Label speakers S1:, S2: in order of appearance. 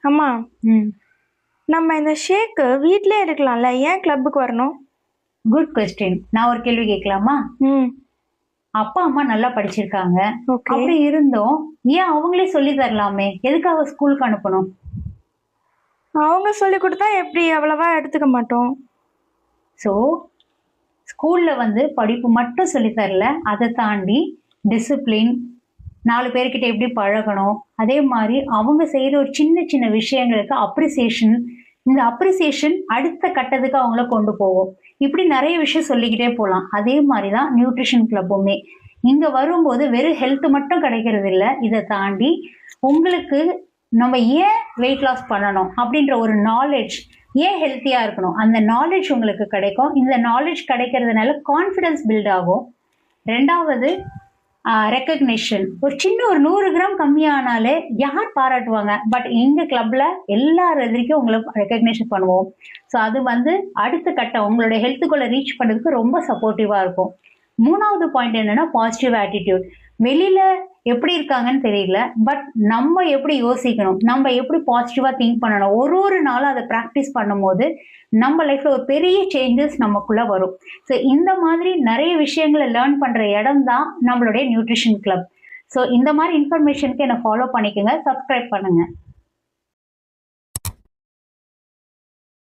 S1: அம்மா,
S2: ம்
S1: நம்ம இந்த ஷேக்கு வீட்லயே எடுக்கலாம்ல, ஏன் கிளப்புக்கு வரணும்?
S2: Good question. நான் ஒரு கேள்வி கேட்கலாமா?
S1: ம்
S2: அப்பா அம்மா நல்லா படிச்சிருக்காங்க.
S1: ஓகே.
S2: அப்படி இருந்தும் ஏன் அவங்களே சொல்லி தரலாமே? எதுக்காக ஸ்கூலுக்கு அனுப்பணும்?
S1: அவங்க சொல்லி கொடுத்தா எப்படி அவ்வளவா எடுத்துக்க மாட்டோம்.
S2: ஸோ ஸ்கூல்ல வந்து படிப்பு மட்டும் சொல்லி தரல, அதை தாண்டி டிசிப்ளின், 4 பேர்கிட்ட எப்படி பழகணும், அதே மாதிரி அவங்க செய்யற ஒரு சின்ன சின்ன விஷயங்களுக்கு அப்ரிசியேஷன், இந்த அப்ரிசியேஷன் அடுத்த கட்டத்துக்கு அவங்கள கொண்டு போகும். இப்படி நிறைய விஷயம் சொல்லிக்கிட்டே போலாம். அதே மாதிரி தான் நியூட்ரிஷன் கிளப்புமே. இங்க வரும்போது வெறும் ஹெல்த் மட்டும் கிடைக்கிறது இல்ல. இதை தாண்டி உங்களுக்கு நம்ம ஏன் வெயிட் லாஸ் பண்ணணும் அப்படின்ற ஒரு நாலேஜ், ஏன் ஹெல்த்தியா இருக்கணும் அந்த நாலேஜ் உங்களுக்கு கிடைக்கும். இந்த நாலேஜ் கிடைக்கிறதுனால கான்ஃபிடன்ஸ் பில்ட் ஆகும். ரெண்டாவது ரெக்கக்னிஷன். ஒரு சின்ன ஒரு 100 கிராம் கம்மியானாலே யார் பாராட்டுவாங்க? பட் எங்க கிளப்ல எல்லார் எதிர்க்கும் உங்களை ரெக்கக்னிஷன் பண்ணுவோம். ஸோ அது வந்து அடுத்த கட்டம் உங்களுடைய ஹெல்த்துக்குள்ள ரீச் பண்ணதுக்கு ரொம்ப சப்போர்ட்டிவா இருக்கும். 3வது பாயிண்ட் என்னன்னா பாசிட்டிவ் ஆட்டிடியூட். வெளியில எப்படி இருக்காங்கன்னு தெரியல, பட் நம்ம எப்படி யோசிக்கணும், நம்ம எப்படி பாசிட்டிவா திங்க் பண்ணணும், ஒரு ஒரு நாளும் அதை ப்ராக்டிஸ் பண்ணும்போது நம்ம லைஃப்ல ஒரு பெரிய சேஞ்சஸ் நமக்குள்ள வரும். ஸோ இந்த மாதிரி நிறைய விஷயங்களை லேர்ன் பண்ற இடம் தான் நம்மளுடைய நியூட்ரிஷன் கிளப். ஸோ இந்த மாதிரி இன்ஃபர்மேஷனுக்கு என்னை ஃபாலோ பண்ணிக்கோங்க, சப்ஸ்கிரைப் பண்ணுங்க.